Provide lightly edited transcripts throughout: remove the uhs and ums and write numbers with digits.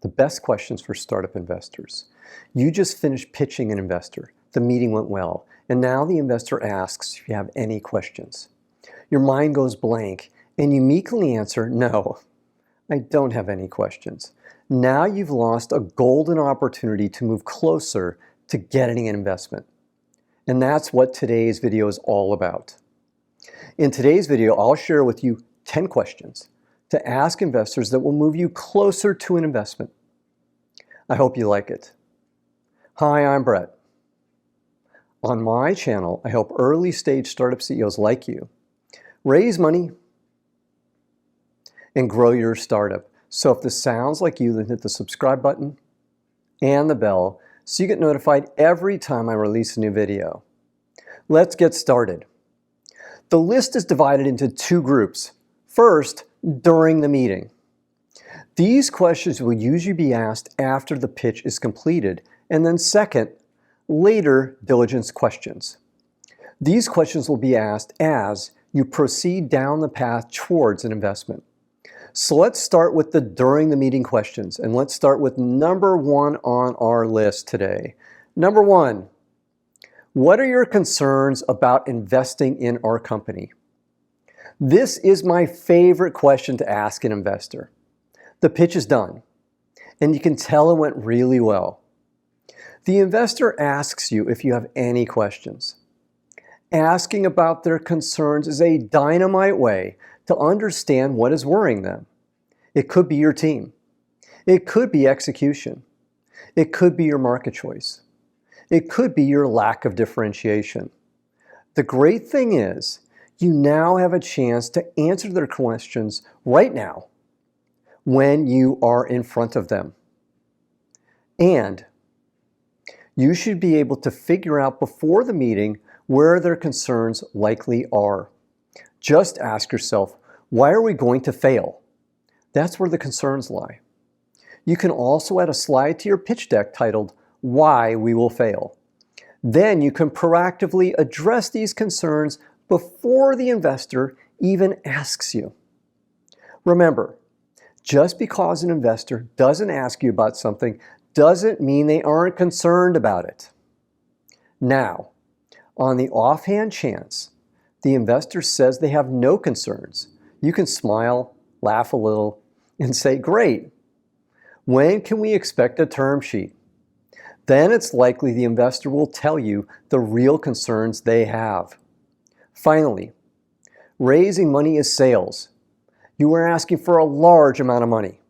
the best questions for startup investors. You just finished pitching an investor. The meeting went well, and now the investor asks if you have any questions. Your mind goes blank, and you meekly answer, "No, I don't have any questions." Now you've lost a golden opportunity to move closer to getting an investment. And that's what today's video is all about. In today's video, I'll share with you 10 questions to ask investors that will move you closer to an investment. I hope you like it. Hi, I'm Brett. On my channel, I help early stage startup CEOs like you raise money and grow your startup. So if this sounds like you, then hit the subscribe button and the bell so you get notified every time I release a new video. Let's get started. The list is divided into two groups. First, during the meeting. These questions will usually be asked after the pitch is completed, and then second, later diligence questions. These questions will be asked as you proceed down the path towards an investment. So let's start with the during the meeting questions, and let's start with number one on our list today. Number one, what are your concerns about investing in our company? This is my favorite question to ask an investor. The pitch is done, and you can tell it went really well. The investor asks you if you have any questions. Asking about their concerns is a dynamite way to understand what is worrying them. It could be your team. It could be execution. It could be your market choice. It could be your lack of differentiation. The great thing is, you now have a chance to answer their questions right now when you are in front of them. And you should be able to figure out before the meeting where their concerns likely are. Just ask yourself, why are we going to fail? That's where the concerns lie. You can also add a slide to your pitch deck titled, "Why We Will Fail." Then you can proactively address these concerns before the investor even asks you. Remember, just because an investor doesn't ask you about something doesn't mean they aren't concerned about it. Now, on the offhand chance the investor says they have no concerns, you can smile, laugh a little, and say, "Great, when can we expect a term sheet?" Then it's likely the investor will tell you the real concerns they have. Finally, raising money is sales. You are asking for a large amount of money.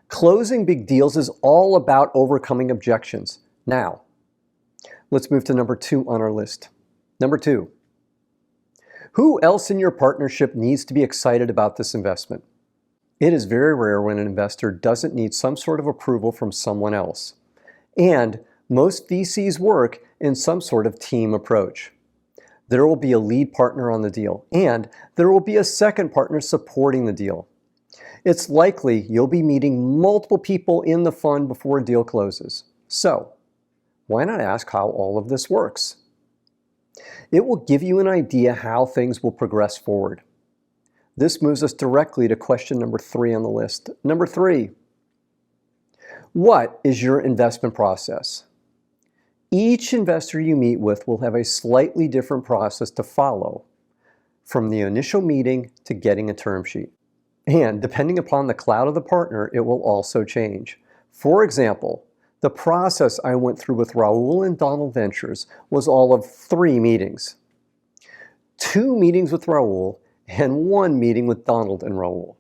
Closing big deals is all about overcoming objections. Now, let's move to number two on our list. Number two, who else in your partnership needs to be excited about this investment? It is very rare when an investor doesn't need some sort of approval from someone else. And most VCs work in some sort of team approach. There will be a lead partner on the deal, and there will be a second partner supporting the deal. It's likely you'll be meeting multiple people in the fund before a deal closes. So, why not ask how all of this works? It will give you an idea how things will progress forward. This moves us directly to question number three on the list. Number three, what is your investment process? Each investor you meet with will have a slightly different process to follow, from the initial meeting to getting a term sheet. And depending upon the clout of the partner, it will also change. For example, the process I went through with Raul and Donald Ventures was all of 3 meetings. 2 meetings with Raul and 1 meeting with Donald and Raul.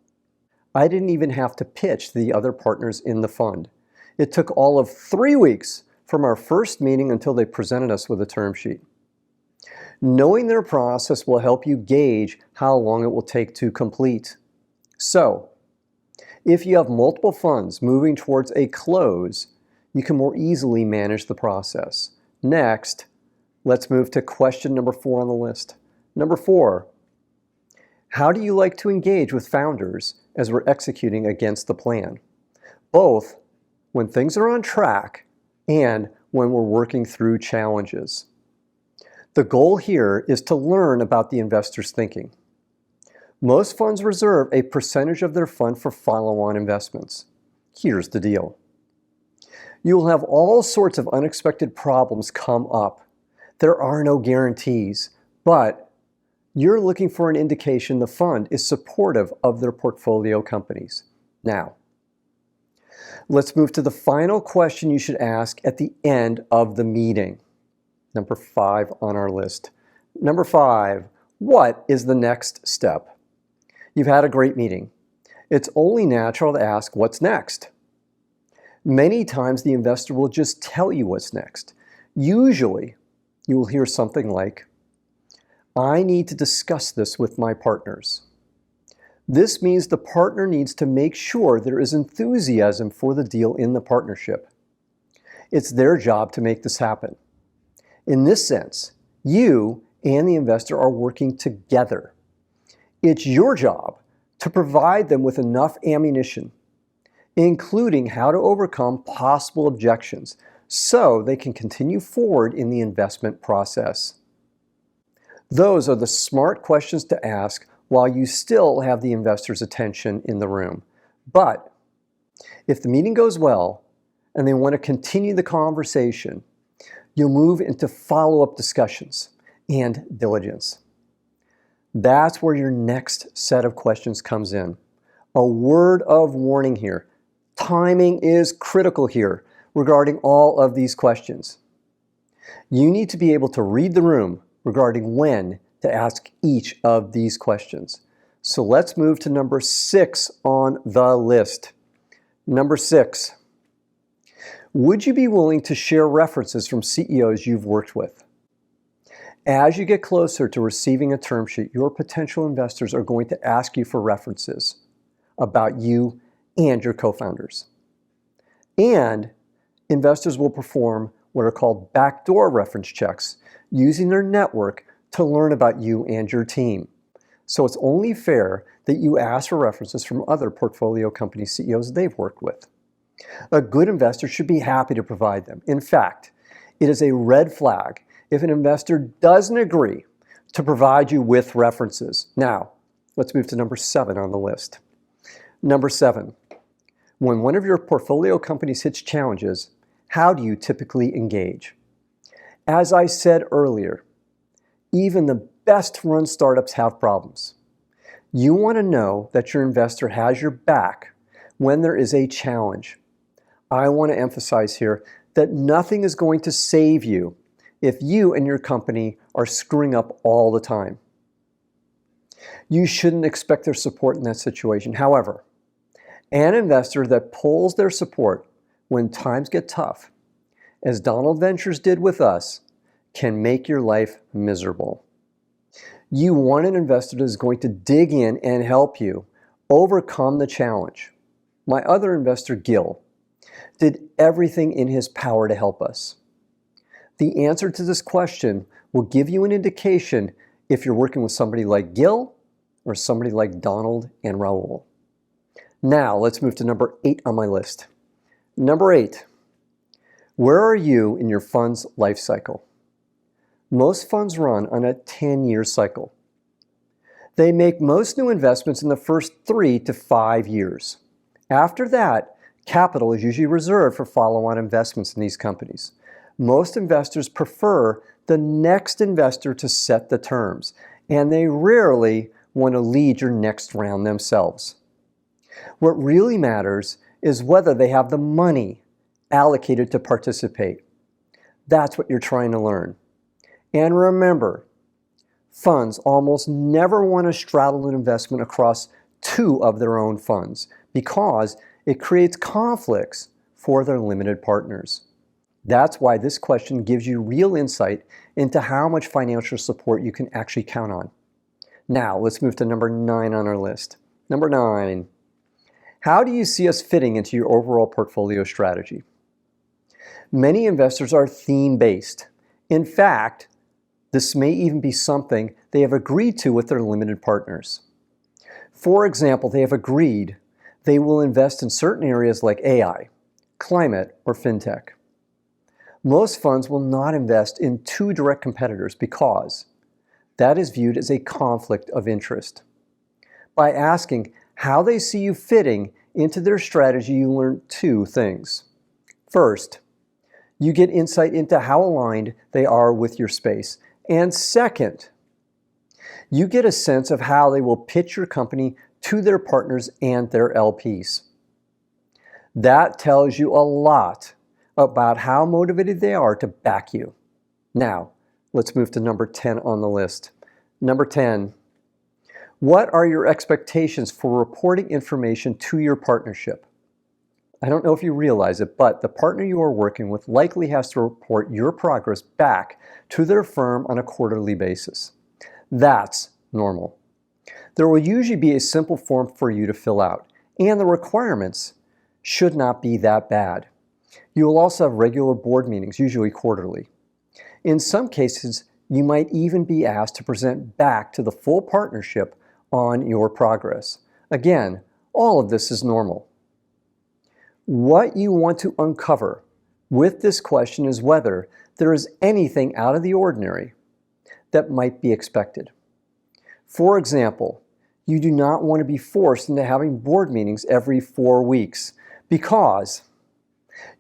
I didn't even have to pitch the other partners in the fund. It took all of 3 weeks from our first meeting until they presented us with a term sheet. Knowing their process will help you gauge how long it will take to complete. So, if you have multiple funds moving towards a close, you can more easily manage the process. Next, let's move to question number 4 on the list. Number 4, how do you like to engage with founders as we're executing against the plan? Both when things are on track and when we're working through challenges. The goal here is to learn about the investor's thinking. Most funds reserve a percentage of their fund for follow-on investments. Here's the deal. You will have all sorts of unexpected problems come up. There are no guarantees, but you're looking for an indication the fund is supportive of their portfolio companies. Now, let's move to the final question you should ask at the end of the meeting. Number 5 on our list. Number 5, what is the next step? You've had a great meeting. It's only natural to ask, what's next? Many times the investor will just tell you what's next. Usually, you will hear something like, I need to discuss this with my partners. This means the partner needs to make sure there is enthusiasm for the deal in the partnership. It's their job to make this happen. In this sense, you and the investor are working together. It's your job to provide them with enough ammunition, including how to overcome possible objections, so they can continue forward in the investment process. Those are the smart questions to ask while you still have the investor's attention in the room. But if the meeting goes well and they want to continue the conversation, you'll move into follow-up discussions and diligence. That's where your next set of questions comes in. A word of warning here. Timing is critical here regarding all of these questions. You need to be able to read the room regarding when to ask each of these questions. So let's move to number 6 on the list. Number 6, would you be willing to share references from CEOs you've worked with? As you get closer to receiving a term sheet, your potential investors are going to ask you for references about you and your co-founders. And investors will perform what are called backdoor reference checks using their network to learn about you and your team. So it's only fair that you ask for references from other portfolio company CEOs they've worked with. A good investor should be happy to provide them. In fact, it is a red flag if an investor doesn't agree to provide you with references. Now, let's move to number 7 on the list. Number 7, when one of your portfolio companies hits challenges, how do you typically engage? As I said earlier, even the best run startups have problems. You want to know that your investor has your back when there is a challenge. I want to emphasize here that nothing is going to save you if you and your company are screwing up all the time. You shouldn't expect their support in that situation. However, an investor that pulls their support when times get tough, as Donald Ventures did with us, can make your life miserable. You want an investor that is going to dig in and help you overcome the challenge. My other investor, Gil, did everything in his power to help us. The answer to this question will give you an indication if you're working with somebody like Gil or somebody like Donald and Raul. Now, let's move to number 8 on my list. Number 8, where are you in your fund's life cycle? Most funds run on a 10-year cycle. They make most new investments in the first 3 to 5 years. After that, capital is usually reserved for follow-on investments in these companies. Most investors prefer the next investor to set the terms, and they rarely want to lead your next round themselves. What really matters is whether they have the money allocated to participate. That's what you're trying to learn. And remember, funds almost never want to straddle an investment across 2 of their own funds because it creates conflicts for their limited partners. That's why this question gives you real insight into how much financial support you can actually count on. Now, let's move to number 9 on our list. Number 9, how do you see us fitting into your overall portfolio strategy? Many investors are theme-based. In fact, this may even be something they have agreed to with their limited partners. For example, they have agreed they will invest in certain areas like AI, climate, or fintech. Most funds will not invest in 2 direct competitors because that is viewed as a conflict of interest. By asking how they see you fitting into their strategy, you learn two things. First, you get insight into how aligned they are with your space. And second, you get a sense of how they will pitch your company to their partners and their LPs. That tells you a lot about how motivated they are to back you. Now, let's move to number 10 on the list. Number 10, what are your expectations for reporting information to your partnership? I don't know if you realize it, but the partner you are working with likely has to report your progress back to their firm on a quarterly basis. That's normal. There will usually be a simple form for you to fill out, and the requirements should not be that bad. You will also have regular board meetings, usually quarterly. In some cases, you might even be asked to present back to the full partnership on your progress. Again, all of this is normal. What you want to uncover with this question is whether there is anything out of the ordinary that might be expected. For example, you do not want to be forced into having board meetings every 4 weeks because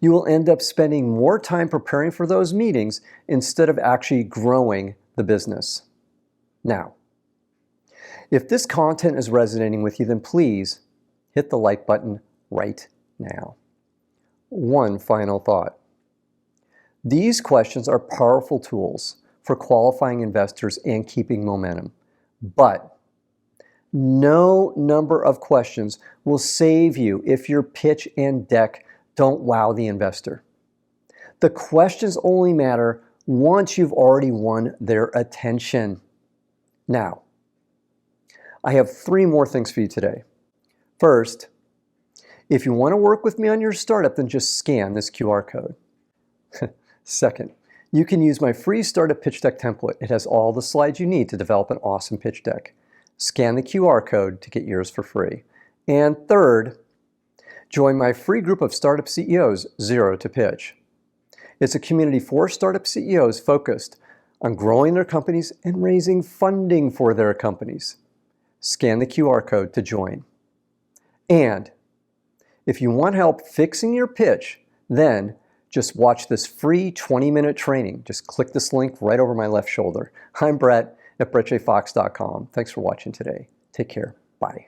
you will end up spending more time preparing for those meetings instead of actually growing the business. Now, if this content is resonating with you, then please hit the like button right now. One final thought. These questions are powerful tools for qualifying investors and keeping momentum, but no number of questions will save you if your pitch and deck don't wow the investor. The questions only matter once you've already won their attention. Now, I have 3 more things for you today. First, if you want to work with me on your startup, then just scan this QR code. Second, you can use my free startup pitch deck template. It has all the slides you need to develop an awesome pitch deck. Scan the QR code to get yours for free. And third, join my free group of startup CEOs, Zero to Pitch. It's a community for startup CEOs focused on growing their companies and raising funding for their companies. Scan the QR code to join. And if you want help fixing your pitch, then just watch this free 20-minute training. Just click this link right over my left shoulder. I'm Brett at brettjfox.com. Thanks for watching today. Take care. Bye.